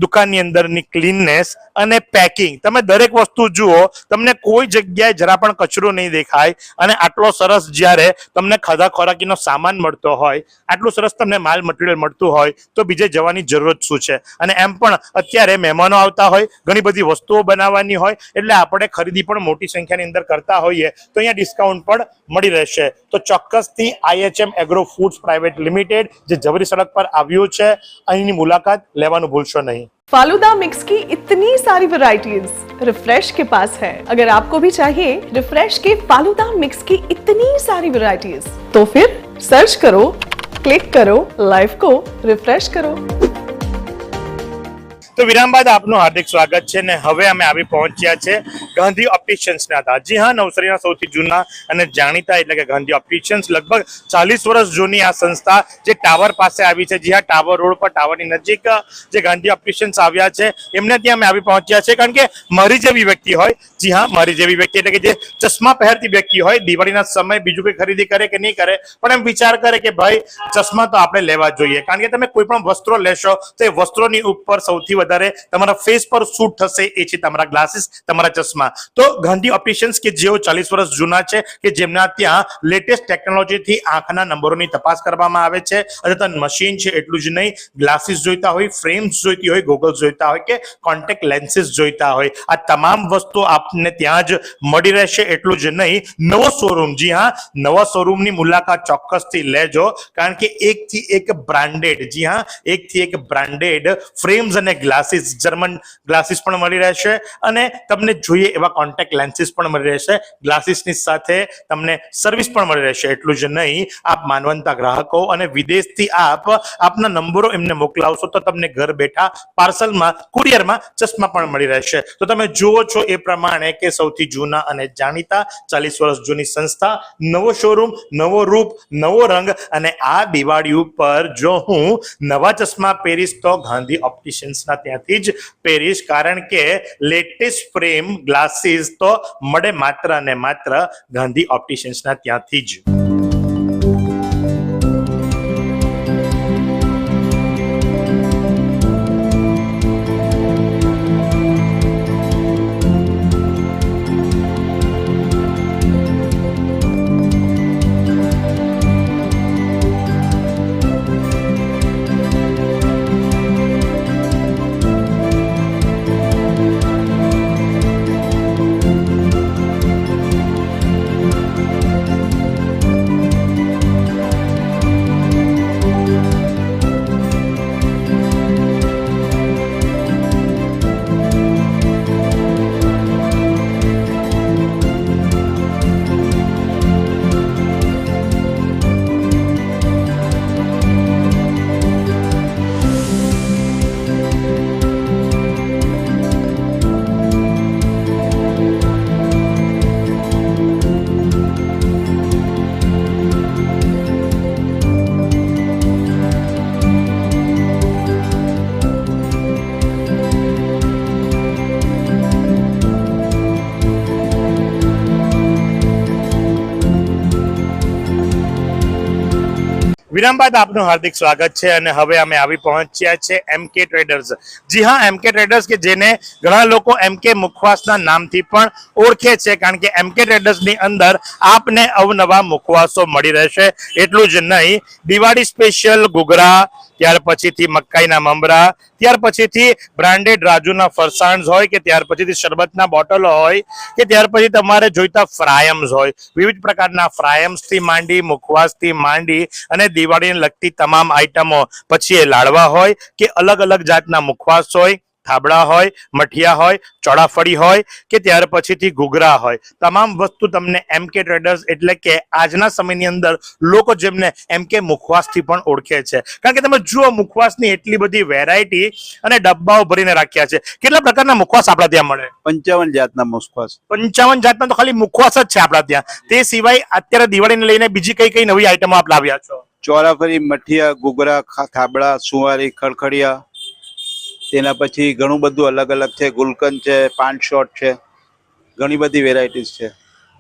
દુકાનની અંદરની ક્લીનનેસ અને પેકિંગ, તમે દરેક વસ્તુ જુઓ, તમને કોઈ જગ્યાએ જરા પણ કચરો નહીં દેખાય. અને આટલો સરસ જ્યારે તમને ખાધા ખોરાકીનો સામાન મળતો હોય, આટલું સરસ તમને માલ મટીરિયલ મળતું હોય, તો બીજે જવાની જરૂરત શું છે? અને એમ પણ અત્યારે મહેમાનો આવતા હોય, ઘણી બધી વસ્તુઓ બનાવવાની હોય, એટલે આપણે ખરીદી પણ મોટી સંખ્યાની અંદર કરતા હોઈએ તો અહીંયા ડિસ્કાઉન્ટ પણ મળી રહેશે. તો ચોક્કસથી IHM agro foods private limited જે જવરી સડક પર આવ્યું છે, અહીંની મુલાકાત લેવાનું ભૂલશો નહીં. फालूदा मिक्स की इतनी सारी वैरायटीज रिफ्रेश के पास है. अगर आपको भी चाहिए रिफ्रेश के फालूदा मिक्स की इतनी सारी वैरायटीज, तो फिर सर्च करो, क्लिक करो, लाइफ को रिफ्रेश करो. તો વિરામ બાદ આપનું હાર્દિક સ્વાગત છે. ને હવે અમે આવી પહોંચ્યા છે ગાંધી ઓપ્ટિશિયન્સના હતા. જી હા, નવસારીના સૌથી જૂના અને જાણીતા એટલે કે ગાંધી ઓપ્ટિશિયન્સ. લગભગ 40 વર્ષ જૂની આ સંસ્થા જે ટાવર પાસે આવી છે. જી હા, ટાવર રોડ પર, ટાવરની નજીક જે ગાંધી ઓપ્ટિશિયન્સ આવ્યા છે, એમને ત્યાં અમે આવી પહોંચ્યા છે. કારણ કે મારી જેવી વ્યક્તિ હોય, જી હા મારી જેવી વ્યક્તિ એટલે કે જે ચશ્મા પહેરતી વ્યક્તિ હોય, દિવાળીના સમયે બીજું કોઈ ખરીદી કરે કે નહીં કરે, પણ એમ વિચાર કરે કે ભાઈ ચશ્મા તો આપણે લેવા જોઈએ. કારણ કે તમે કોઈ પણ વસ્ત્રો લેશો તો એ વસ્ત્રોની ઉપર સૌથી વધારે તમારા ફેસ પર સૂટ થશે એ છે તમારા ગ્લાસીસ, તમારા ચશ્મા. તો ગાંધી ઓપ્ટિશિયન્સ કે જેઓ 40 વર્ષ જૂના છે, કે જેમના ત્યાં લેટેસ્ટ ટેકનોલોજીથી આંખના નંબરોની તપાસ કરવામાં આવે છે. અદ્યતન મશીન છે. એટલું જ નહીં, ગ્લાસીસ જોઈતા હોય, ફ્રેમ્સ જોઈતી હોય, ગોગલ્સ જોઈતા હોય કે કોન્ટેક્ટ લેન્સીસ જોઈતા હોય, આ તમામ વસ્તુ આપને ત્યાં જ મળી રહેશે. એટલું જ નહીં, નવો શોરૂમ, જી હા નવા શોરૂમની મુલાકાત ચોક્કસથી લેજો. કારણ કે એકથી એક બ્રાન્ડેડ, જી હા એકથી એક બ્રાન્ડેડ ફ્રેમ્સ અને ગ્લાસીસ, જર્મન ગ્લાસીસ પણ મળી રહેશે. અને તમને જોઈએ એવા કોન્ટેક્ટ લેન્સીસ પણ મળી રહેશે. ગ્લાસીસની સાથે તમને સર્વિસ પણ મળી રહેશે. એટલું જ નહીં, આપ માનવંતા ગ્રાહકો અને વિદેશથી આપના નંબરો એમને મોકલાવશો તો તમને ઘર બેઠા પાર્સલમાં, કુરિયરમાં ચશ્મા પણ મળી રહેશે. તો તમે જુઓ છો એ પ્રમાણે કે સૌથી જૂના અને જાણીતા 40 વર્ષ જૂની સંસ્થા, નવો શોરૂમ, નવો રૂપ, નવો રંગ. અને આ દિવાળી ઉપર જો હું નવા ચશ્મા પહેરીશ તો ગાંધી ઓપ્ટિશિયન્સના ત્યાંથી જ પહેરીશ. કારણ કે લેટેસ્ટ ફ્રેમ, ગ્લાસીસ તો મળે માત્ર અને માત્ર ગાંધી ઓપ્ટિશિયન્સના ત્યાંથી જ. વિરામ બાદ આપનું હાર્દિક સ્વાગત છે અને હવે અમે આવી પહોંચ્યા છે એમકે ટ્રેડર્સ. જી હા, એમકે ટ્રેડર્સ કે જેને ઘણા લોકો એમકે મુખવાસના નામથી પણ ઓળખે છે, કારણ કે એમકે ટ્રેડર્સની અંદર આપને અવનવા મુખવાસો મળી રહેશે. એટલું જ નહીં, દિવાળી સ્પેશિયલ ઘૂઘરા, ત્યાર પછીથી મકાઈના મમરા, ત્યાર પછીથી બ્રાન્ડેડ રાજુના ફરસાણ હોય કે ત્યાર પછીથી શરબતના બોટલો હોય કે ત્યાર પછી તમારે જોઈતા ફ્રાયમ્સ હોય, વિવિધ પ્રકારના ફ્રાયમ્સથી માંડી, મુખવાસથી માંડી અને દિવાળીને લગતી તમામ આઈટમો, પછી એ લાડવા હોય કે અલગ અલગ જાતના મુખવાસ હોય, થાબડા હોય, મઠિયા હોય, ચોળાફળી હોય કે ત્યાર પછીથી ઘૂઘરા હોય, તમામ વસ્તુ તમને એમકે ટ્રેડર્સ એટલે કે આજના સમયની અંદર લોકો જેમને એમકે મુખવાસથી પણ ઓળખે છે. કારણ કે તમે જુઓ, મુખવાસની એટલી બધી વેરાયટી અને ડબ્બાઓ ભરીને રાખ્યા છે. કેટલા પ્રકારના મુખવાસ આપણા ત્યાં મળે? 55 જાતના મુખવાસ. 55 જાતના તો ખાલી મુખવાસ જ છે આપણા ત્યાં. તે સિવાય અત્યારે દિવાળીને લઈને બીજી કઈ કઈ નવી આઈટમો આપ લાવ્યા છો? ચોરાફળી, મઠિયા, ઘૂઘરા, થાબડા, સુવારી, ખડખડિયા, તેના પછી ઘણું બધું અલગ અલગ છે. ગુલકંદ છે, પાન શોટ છે, ઘણી બધી વેરાયટીઝ છે.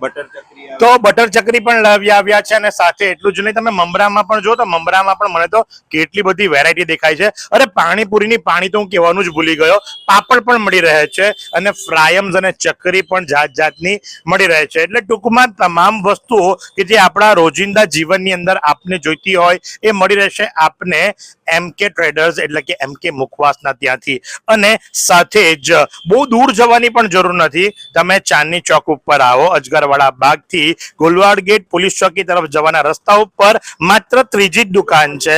બટર ચકરી, તો બટર ચકરી પણ આવ્યા છે અને સાથે એટલું જ નહીં, તમે મમરામાં પણ જો તો મમરામાં પણ મને તો કેટલી બધી વેરાયટી દેખાય છે. અરે પાણીપુરીની પાણી તો હું કહેવાનું જ ભૂલી ગયો, પાપડ પણ મળી રહે છે અને ફ્રાયમ્સ અને ચકરી પણ જાત જાતની મળી રહે છે. એટલે ટૂંકમાં તમામ વસ્તુઓ કે જે આપણા રોજિંદા જીવનની અંદર આપને જોઈતી હોય એ મળી રહેશે આપને એમકે ટ્રેડર્સ એટલે કે એમકે મુખવાસના ત્યાંથી. અને સાથે જ બહુ દૂર જવાની પણ જરૂર નથી. તમે ચાંદની ચોક ઉપર આવો, અજગરવાડા બાગથી ગોલવાડ ગેટ પોલીસ ચોકી તરફ જવાના રસ્તા ઉપર માત્ર ત્રીજી જ દુકાન છે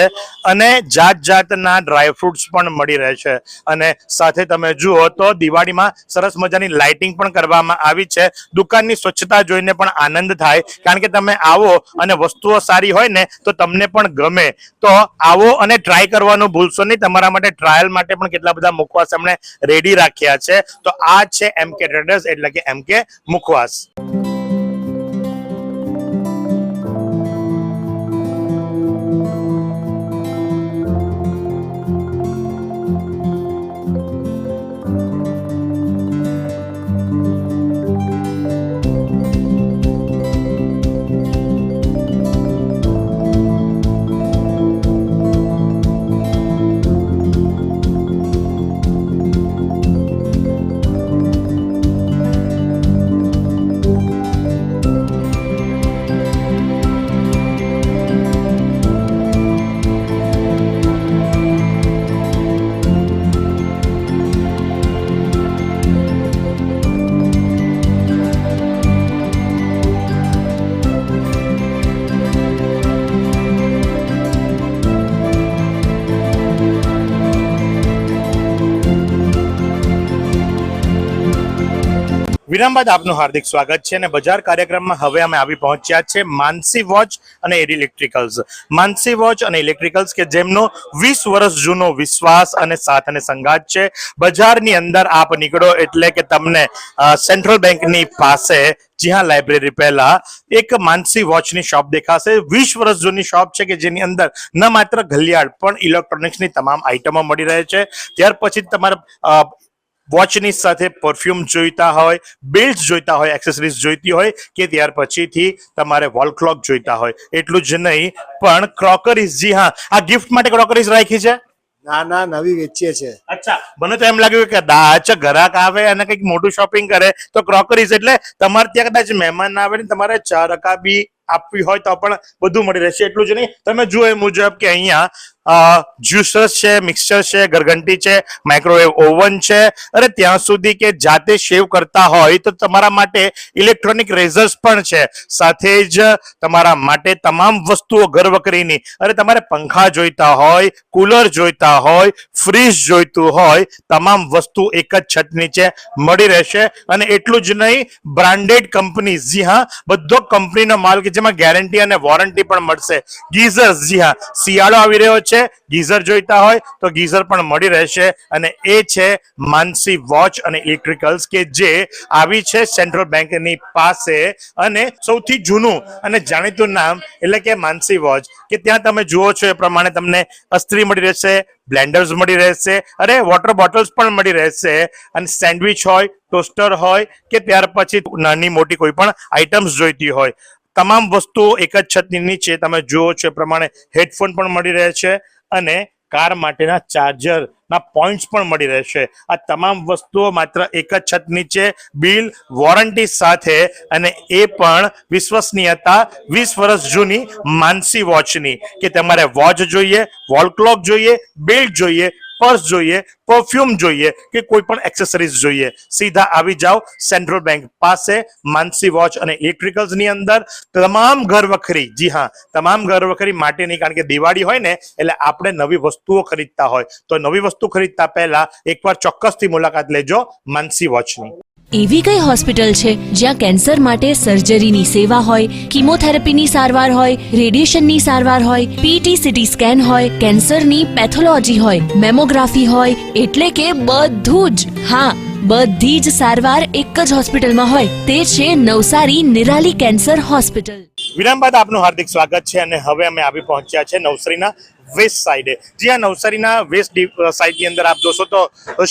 અને જાત જાતના ડ્રાયફ્રૂટ્સ પણ મળી રહે છે. અને સાથે તમે જુઓ તો દિવાળીમાં સરસ મજાની લાઇટિંગ પણ કરવામાં આવી છે. દુકાનની સ્વચ્છતા જોઈને પણ આનંદ થાય, કારણ કે તમે આવો અને વસ્તુઓ સારી હોય ને તો તમને પણ ગમે. તો આવો અને ટ્રાય કરવાનું ભૂલશો નહીં. તમારા માટે ટ્રાયલ માટે પણ કેટલા બધા મુખવાસ એમણે રેડી રાખ્યા છે. તો આ છે એમકે ટ્રેડર્સ એટલે કે એમકે મુખવાસ. વિરામ બાદ આપનું હાર્દિક સ્વાગત છે અને બજાર કાર્યક્રમમાં હવે અમે આવી પહોંચ્યા છે માનસી વોચ અને ઇલેક્ટ્રિકલ્સ. માનસી વોચ અને ઇલેક્ટ્રિકલ્સ કે જેમનો 20 વર્ષ જૂનો વિશ્વાસ અને સાથ અને સંગાત છે. બજારની અંદર આપ નીકળો એટલે કે તમને સેન્ટ્રલ બેંકની પાસે, જી હા, લાઇબ્રેરી પહેલા એક માનસી વોચની શોપ દેખાશે. 20 વર્ષ જૂની શોપ છે કે જેની અંદર ન માત્ર ઘડિયાળ પણ ઇલેક્ટ્રોનિક્સની તમામ આઈટમો મળી રહે છે. ત્યાર પછી તમારા વોચની સાથે પરફ્યુમ જોઈતા હોય, બેલ્ટ જોઈતા હોય, એક્સેસરીઝ જોઈતી હોય કે ત્યાર પછીથી તમારે વોલ ક્લોક જોઈતા હોય. એટલું જ નહીં પણ ક્રોકરીઝ, જી હા, આ ગિફ્ટ માટે ક્રોકરીઝ રાખી છે. ના નવી વેચીએ છે. અચ્છા, મને તો એમ લાગ્યું કે કદાચ ગ્રાહક આવે અને કંઈક મોટું શોપિંગ કરે તો ક્રોકરીઝ એટલે તમારે ત્યાં કદાચ મહેમાન આવે ને તમારે ચા રકાબી આપવી હોય તો પણ બધું મળી રહેશે. એટલું જ નહીં, તમે જુઓ એ મુજબ કે અહીંયા જ્યુસર્સ છે, મિક્સચર છે, ગરઘંટી છે, માઇક્રોવેવ ઓવન છે, અને ત્યાં સુધી કે જાતે શેવ કરતા હોય તો તમારા માટે ઇલેક્ટ્રોનિક રેઝર્સ પણ છે. સાથે જ તમારા માટે તમામ વસ્તુઓ ઘરવકરીની, અને તમારે પંખા જોઈતા હોય, કુલર જોઈતા હોય, ફ્રીજ જોઈતું હોય, તમામ વસ્તુ એક જ છત નીચે મળી રહેશે. અને એટલું જ નહીં, બ્રાન્ડેડ કંપની, જી હા, બધો કંપનીનો માલ કે જેમાં ગેરંટી અને વોરંટી પણ મળશે. ગીઝર્સ, જી હા, શિયાળો આવી રહ્યો છે, ગીઝર જોઈતા હોય તો ગીઝર પણ મળી રહેશે. અને એ છે માનસી વોચ અને ઇલેક્ટ્રિકલ્સ કે જે આવી છે સેન્ટ્રલ બેંકની પાસે. અને સૌથી જૂનું અને જાણીતું નામ એટલે કે માનસી વોચ, કે ત્યાં તમે જુઓ છો એ પ્રમાણે તમને અસ્ત્રી મળી રહેશે, બ્લેન્ડર્સ મળી રહેશે, અરે વોટર બોટલ્સ પણ મળી રહેશે. અને સેન્ડવિચ હોય, ટોસ્ટર હોય કે ત્યાર પછી નાની મોટી કોઈ પણ આઈટમ્સ જોઈતી હોય, તમામ વસ્તુઓ એક જ છતની નીચે તમે જુઓ છો એ પ્રમાણે હેડફોન પણ મળી રહે છે અને કાર માટેના ચાર્જરના પોઈન્ટ્સ પણ મળી રહેશે. આ તમામ વસ્તુઓ માત્ર એક જ છત નીચે, બિલ, વોરંટી સાથે, અને એ પણ વિશ્વસનીયતા 20 વર્ષ જૂની માનસી વોચની. કે તમારે વોચ જોઈએ, વોલ ક્લોક જોઈએ, બેલ્ટ જોઈએ, પર્સ જોઈએ, પરફ્યુમ જોઈએ કે કોઈ પણ એક્સેસરીઝ જોઈએ, સીધા આવી જાઓ સેન્ટ્રલ બેંક પાસે માનસી વોચ અને ઇલેક્ટ્રિકલ્સ ની અંદર. તમામ ઘર વખરી, જી હા, તમામ ઘર વખરી માટેની, કારણ કે દિવાળી હોય ને એટલે આપણે નવી વસ્તુઓ ખરીદતા હોય, તો નવી વસ્તુ ખરીદતા પહેલા એકવાર ચોક્કસથી મુલાકાત લેજો માનસી વોચની. એવી કઈ હોસ્પિટલ છે જ્યાં કેન્સર માટે સર્જરીની સેવા હોય, કિમોથેરાપીની સારવાર હોય, રેડિયેશનની સારવાર હોય, પીટી સીટી સ્કેન હોય, કેન્સરની પેથોલોજી હોય, મેમોગ્રાફી હોય, એટલે કે બધું જ. હા, બધી જ સારવાર એક જ હોસ્પિટલમાં હોય. તે છે નવસારી નિરાલી કેન્સર હોસ્પિટલ. વિરામ બાદ આપનું હાર્દિક સ્વાગત છે અને હવે અમે આવી પહોંચ્યા છે નવસારીના વેસ્ટ સાઈડે. જ્યાં નવસારીના વેસ્ટ સાઈડ ની અંદર આપ જોશો તો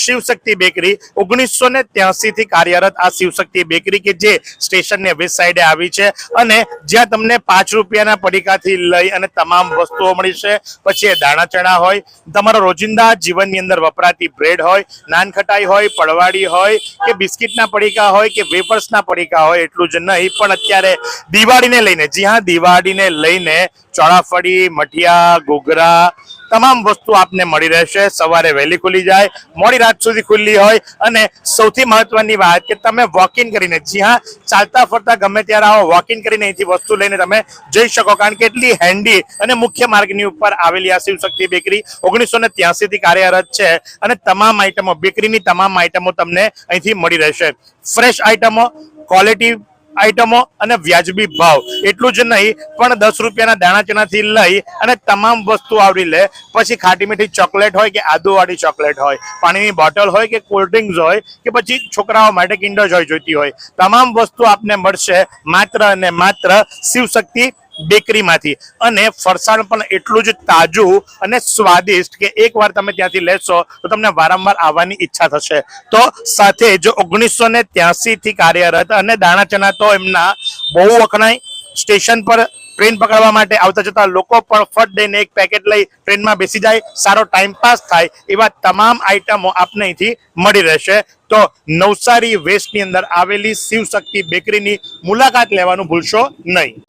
શિવશક્તિ બેકરી 1983 થી કાર્યરત આ શિવશક્તિ બેકરી કે જે સ્ટેશન ને વેસ્ટ સાઈડે આવી છે અને જ્યાં તમને 5 રૂપિયાના પડીકાથી લઈ અને તમામ વસ્તુઓ મળી છે. પછી એ દાણા ચણા હોય, તમારા રોજિંદા જીવનની અંદર વપરાતી બ્રેડ હોય, નાન ખટાઈ હોય, પડવાડી હોય કે બિસ્કિટના પડીકા હોય કે વેફર્સના પડીકા હોય. એટલું જ નહીં, પણ અત્યારે દિવાળીને લઈને, જી હા, દિવાળીને લઈને ચોળાફળી, મઠિયા, ઘૂઘરા, તમામ વસ્તુ આપને મળી રહેશે. સવારે વહેલી ખુલી જાય, મોડી રાત સુધી ખુલ્લી હોય અને સૌથી મહત્વની વાત કે તમે વોક ઇન કરીને, જી હા, ચાલતા ફરતા ગમે ત્યારે આવો, વોક ઇન કરીને અહીંથી વસ્તુ લઈને તમે જઈ શકો, કારણ કે એટલી હેન્ડી અને મુખ્ય માર્ગની ઉપર આવેલી આ શિવશક્તિ બેકરી 1983 થી કાર્યરત છે અને તમામ આઈટમો, બેકરીની તમામ આઈટમો તમને અહીંથી મળી રહેશે. ફ્રેશ આઈટમો, ક્વોલિટી આઈટમો અને વ્યાજબી ભાવ. એટલું જ નહીં, પણ 10 રૂપિયાના દાણા ચણાથી લઈ અને તમામ વસ્તુ આવરી લે. પછી ખાટી મીઠી ચોકલેટ હોય કે આદુવાળી ચોકલેટ હોય, પાણીની બોટલ હોય કે કોલ્ડ ડ્રિંક્સ હોય કે પછી છોકરાઓ માટે કિન્ડર જોય જોઈતી હોય, તમામ વસ્તુ આપને મળશે માત્ર અને માત્ર શિવશક્તિ બેકરીમાંથી. અને ફરસાણ પણ એટલું જ તાજું અને સ્વાદિષ્ટ કે એકવાર તમે ત્યાંથી લેશો તો તમને વારંવાર આવવાની ઈચ્છા થશે. તો સાથે જો 1983 થી કાર્યરત અને દાણા ચણા તો એમના બહુ વખણાય. સ્ટેશન પર ટ્રેન પકડવા માટે આવતા જતા લોકો પણ ફટ દઈને એક પેકેટ લઈ ટ્રેનમાં બેસી જાય, સારો ટાઈમ પાસ થાય, એવા તમામ આઈટમો આપને અહીંથી મળી રહેશે. તો નવસારી વેસ્ટની અંદર આવેલી શિવશક્તિ બેકરીની મુલાકાત લેવાનું ભૂલશો નહીં.